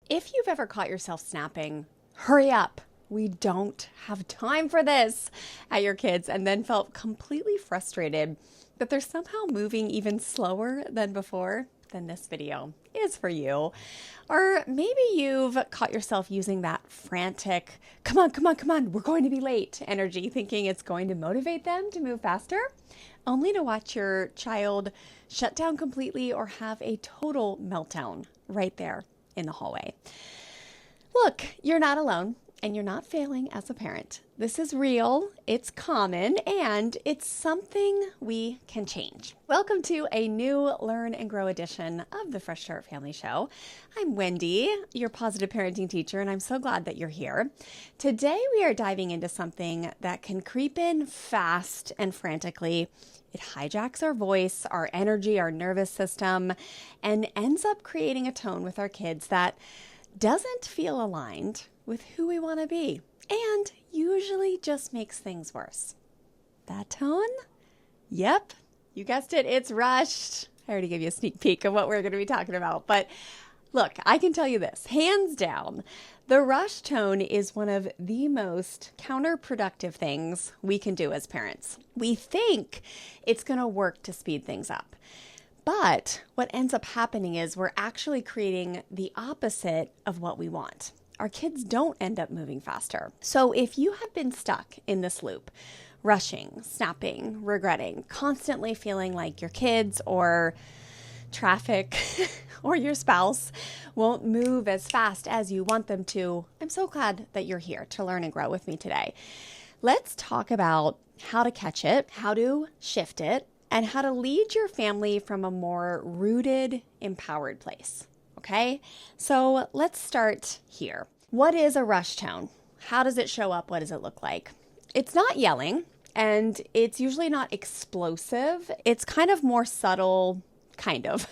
If you've ever caught yourself snapping, hurry up, we don't have time for this at your kids, and then felt completely frustrated that they're somehow moving even slower than before, then this video is for you. Or maybe you've caught yourself using that frantic, come on, come on, come on, we're going to be late energy, thinking it's going to motivate them to move faster, only to watch your child shut down completely or have a total meltdown right there in the hallway. Look, you're not alone. And you're not failing as a parent. This is real, it's common, and it's something we can change. Welcome to a new Learn and Grow edition of the Fresh Start Family Show. I'm Wendy, your positive parenting teacher, and I'm so glad that you're here. Today we are diving into something that can creep in fast and frantically. It hijacks our voice, our energy, our nervous system, and ends up creating a tone with our kids that doesn't feel aligned with who we want to be, and usually just makes things worse. That tone? Yep, you guessed it, it's rushed. I already gave you a sneak peek of what we're going to be talking about, but look, I can tell you this, hands down, the rush tone is one of the most counterproductive things we can do as parents. We think it's going to work to speed things up. But what ends up happening is we're actually creating the opposite of what we want. Our kids don't end up moving faster. So if you have been stuck in this loop, rushing, snapping, regretting, constantly feeling like your kids or traffic or your spouse won't move as fast as you want them to, I'm so glad that you're here to learn and grow with me today. Let's talk about how to catch it, how to shift it, and how to lead your family from a more rooted, empowered place. Okay, so let's start here. What is a rush tone? How does it show up? What does it look like? It's not yelling, and it's usually not explosive. It's kind of more subtle, kind of.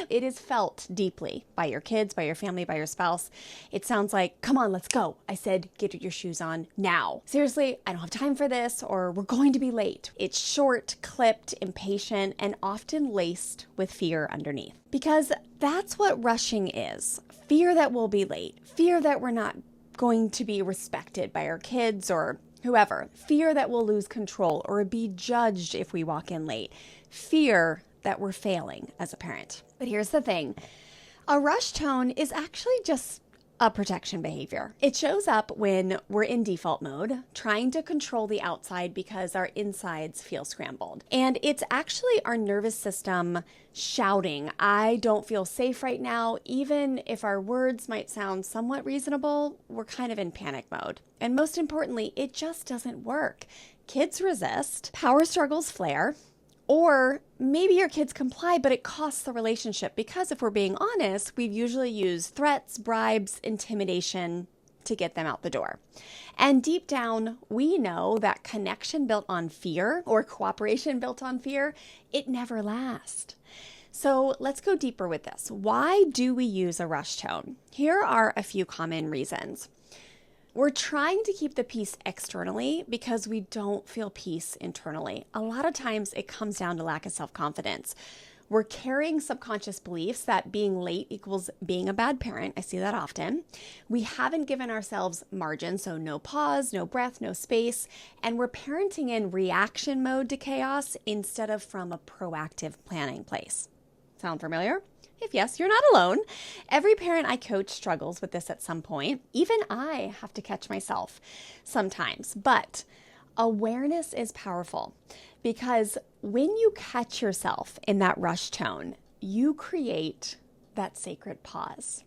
It is felt deeply by your kids, by your family, by your spouse. It sounds like, come on, let's go. I said, get your shoes on now. Seriously, I don't have time for this, or we're going to be late. It's short, clipped, impatient, and often laced with fear underneath. Because that's what rushing is. Fear that we'll be late. Fear that we're not going to be respected by our kids or whoever. Fear that we'll lose control or be judged if we walk in late. Fear that we're failing as a parent. But here's the thing. A rush tone is actually just a protection behavior. It shows up when we're in default mode, trying to control the outside because our insides feel scrambled. And it's actually our nervous system shouting, I don't feel safe right now. Even if our words might sound somewhat reasonable, we're kind of in panic mode. And most importantly, it just doesn't work. Kids resist, power struggles flare, or maybe your kids comply, but it costs the relationship because if we're being honest, we've usually used threats, bribes, intimidation to get them out the door. And deep down, we know that connection built on fear or cooperation built on fear, it never lasts. So let's go deeper with this. Why do we use a rush tone? Here are a few common reasons. We're trying to keep the peace externally because we don't feel peace internally. A lot of times it comes down to lack of self-confidence. We're carrying subconscious beliefs that being late equals being a bad parent. I see that often. We haven't given ourselves margin, so no pause, no breath, no space, and we're parenting in reaction mode to chaos instead of from a proactive planning place. Sound familiar? If yes, you're not alone. Every parent I coach struggles with this at some point. Even I have to catch myself sometimes. But awareness is powerful because when you catch yourself in that rush tone, you create that sacred pause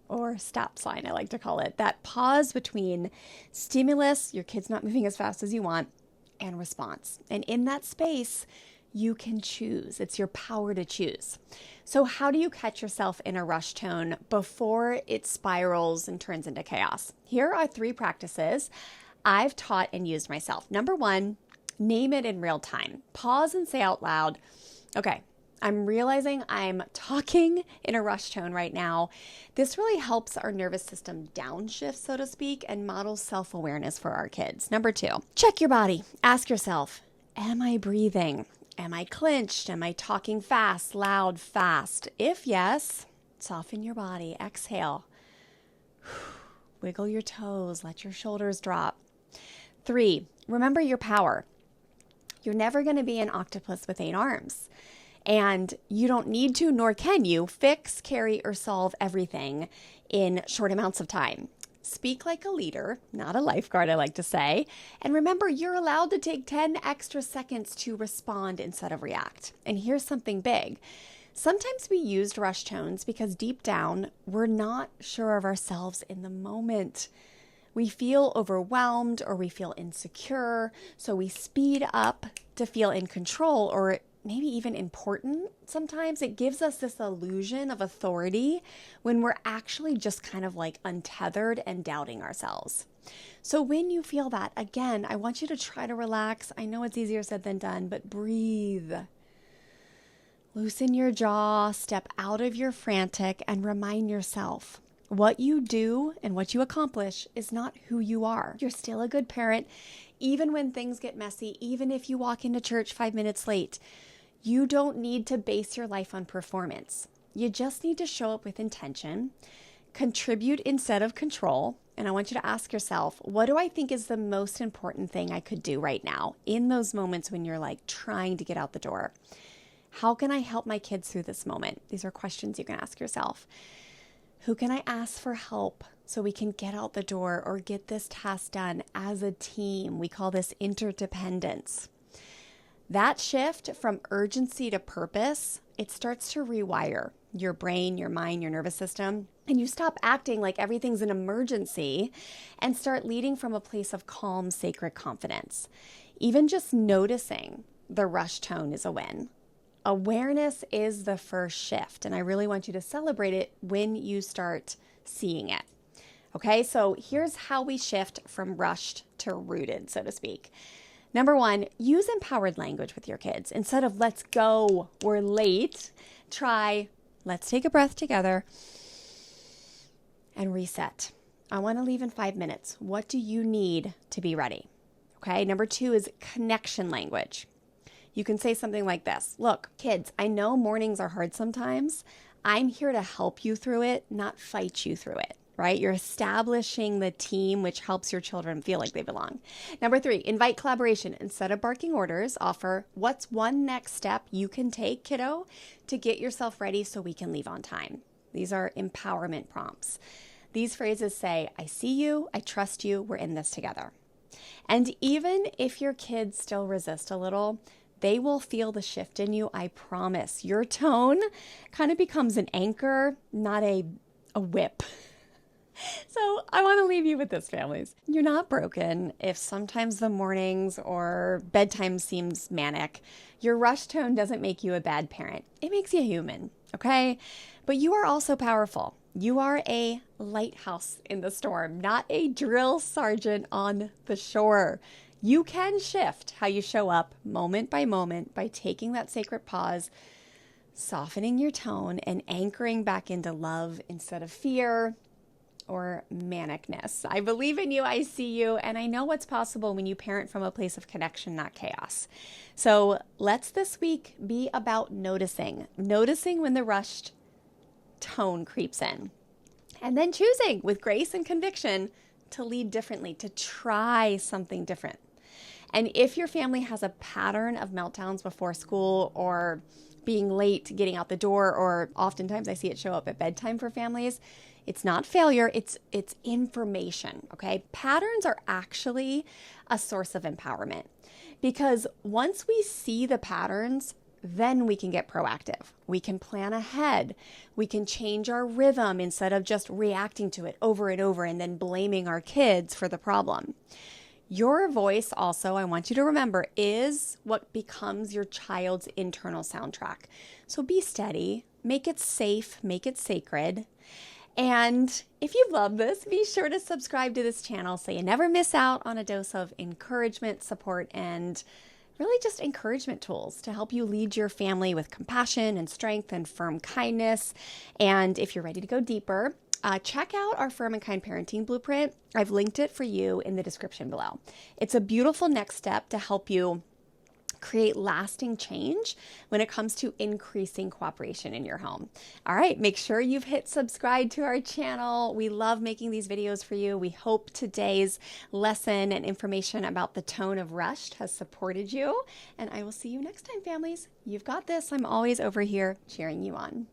or stop sign, I like to call it. That pause between stimulus, your kid's not moving as fast as you want, and response. And in that space, you can choose. It's your power to choose. So how do you catch yourself in a rush tone before it spirals and turns into chaos? Here are 3 practices I've taught and used myself. Number 1, name it in real time. Pause and say out loud, okay, I'm realizing I'm talking in a rush tone right now. This really helps our nervous system downshift, so to speak, and models self-awareness for our kids. Number 2, check your body. Ask yourself, am I breathing? Am I clenched? Am I talking fast, loud, fast? If yes, soften your body, exhale. Wiggle your toes, let your shoulders drop. 3, remember your power. You're never going to be an octopus with 8 arms. And you don't need to, nor can you, fix, carry, or solve everything in short amounts of time. Speak like a leader, not a lifeguard, I like to say. And remember, you're allowed to take 10 extra seconds to respond instead of react. And here's something big. Sometimes we used rush tones because deep down, we're not sure of ourselves in the moment. We feel overwhelmed or we feel insecure, so we speed up to feel in control or maybe even important. Sometimes it gives us this illusion of authority when we're actually just kind of like untethered and doubting ourselves. So when you feel that, again, I want you to try to relax. I know it's easier said than done, but breathe. Loosen your jaw, step out of your frantic, and remind yourself what you do and what you accomplish is not who you are. You're still a good parent, even when things get messy, even if you walk into church 5 minutes late. You don't need to base your life on performance. You just need to show up with intention, contribute instead of control. And I want you to ask yourself, what do I think is the most important thing I could do right now in those moments when you're like trying to get out the door? How can I help my kids through this moment? These are questions you can ask yourself. Who can I ask for help so we can get out the door or get this task done as a team? We call this interdependence. That shift from urgency to purpose, it starts to rewire your brain, your mind, your nervous system, and you stop acting like everything's an emergency and start leading from a place of calm, sacred confidence. Even just noticing the rush tone is a win. Awareness is the first shift, and I really want you to celebrate it when you start seeing it. Okay, so here's how we shift from rushed to rooted, so to speak. Number 1, use empowered language with your kids. Instead of let's go, we're late, try let's take a breath together and reset. I want to leave in 5 minutes. What do you need to be ready? Okay, number 2 is connection language. You can say something like this. Look, kids, I know mornings are hard sometimes. I'm here to help you through it, not fight you through it, right? You're establishing the team, which helps your children feel like they belong. Number 3, invite collaboration. Instead of barking orders, offer what's one next step you can take, kiddo, to get yourself ready so we can leave on time. These are empowerment prompts. These phrases say, I see you, I trust you, we're in this together. And even if your kids still resist a little, they will feel the shift in you, I promise. Your tone kind of becomes an anchor, not a whip. So I want to leave you with this, families. You're not broken if sometimes the mornings or bedtime seems manic. Your rush tone doesn't make you a bad parent. It makes you human, okay? But you are also powerful. You are a lighthouse in the storm, not a drill sergeant on the shore. You can shift how you show up moment by moment by taking that sacred pause, softening your tone, and anchoring back into love instead of fear or manicness. I believe in you, I see you, and I know what's possible when you parent from a place of connection, not chaos. So let's this week be about noticing when the rushed tone creeps in, and then choosing with grace and conviction to lead differently, to try something different. And if your family has a pattern of meltdowns before school or being late getting out the door, or oftentimes I see it show up at bedtime for families, it's not failure, it's information, okay? Patterns are actually a source of empowerment because once we see the patterns, then we can get proactive. We can plan ahead. We can change our rhythm instead of just reacting to it over and over and then blaming our kids for the problem. Your voice also, I want you to remember, is what becomes your child's internal soundtrack. So be steady, make it safe, make it sacred. And if you love this, be sure to subscribe to this channel so you never miss out on a dose of encouragement, support, and really just encouragement tools to help you lead your family with compassion and strength and firm kindness. And if you're ready to go deeper, check out our Firm and Kind Parenting Blueprint. I've linked it for you in the description below. It's a beautiful next step to help you create lasting change when it comes to increasing cooperation in your home. All right, make sure you've hit subscribe to our channel. We love making these videos for you. We hope today's lesson and information about the tone of rushed has supported you. And I will see you next time, families. You've got this. I'm always over here cheering you on.